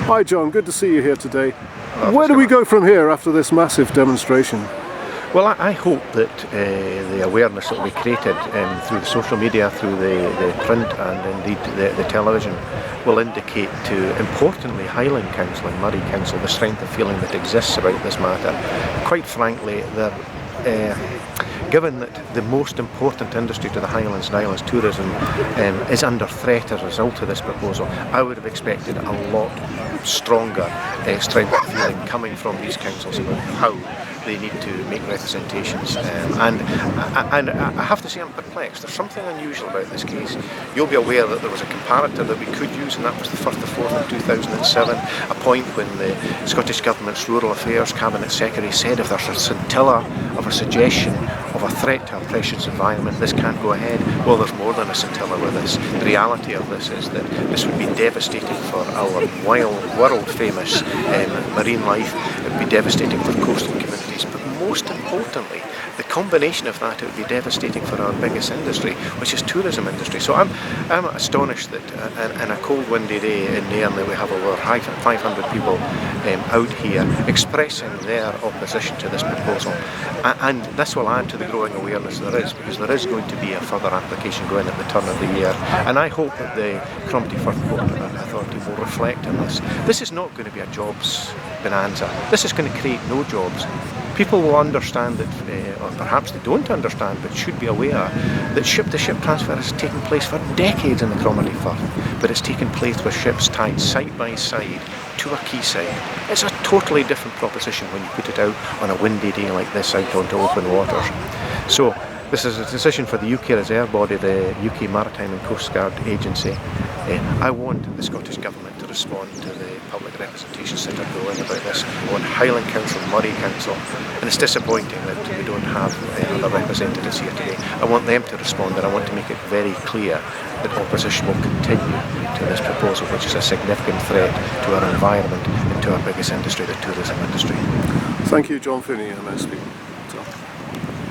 Hi John, good to see you here today. Well, Where do we go from here after this massive demonstration? Well, I hope that the awareness that will be created through the social media, through the print and indeed the television will indicate to, importantly, Highland Council and Moray Council the strength of feeling that exists about this matter. Quite frankly, given that the most important industry to the Highlands and Islands, tourism, is under threat as a result of this proposal, I would have expected a lot stronger strength of feeling coming from these councils about how they need to make representations. And I have to say I'm perplexed. There's something unusual about this case. You'll be aware that there was a comparator that we could use, and that was the Firth of Forth in 2007, a point when the Scottish Government's Rural Affairs Cabinet Secretary said if there's a scintilla of a suggestion of a threat to our precious environment, this can't go ahead. Well, there's more than a scintilla with this. The reality of this is that this would be devastating for our world famous marine life. It would be devastating for coastal communities, but most importantly, the combination of that, it would be devastating for our biggest industry, which is tourism industry. So I'm astonished that in a cold windy day in Nairn that we have over 500 people out here expressing their opposition to this proposal, and this will add to the growing awareness there is, because there is going to be a further application going at the turn of the year, and I hope that the Cromarty Firth Port Authority will reflect on this. This is not going to be a jobs bonanza. This is going to create no jobs. People will understand that, or perhaps they don't understand, but should be aware that ship-to-ship transfer has taken place for decades in the Cromarty Firth, but it's taken place with ships tied side by side to a quayside. It's a totally different proposition when you put it out on a windy day like this out onto open waters. So this is a decision for the UK Reserve Body, the UK Maritime and Coast Guard Agency. I want the Scottish Government to respond to the public representations that are going about this. I want Highland Council, Moray Council, and it's disappointing that we don't have other representatives here today. I want them to respond, and I want to make it very clear that opposition will continue to this proposal, which is a significant threat to our environment and to our biggest industry, the tourism industry. Thank you, John Finnie MSP.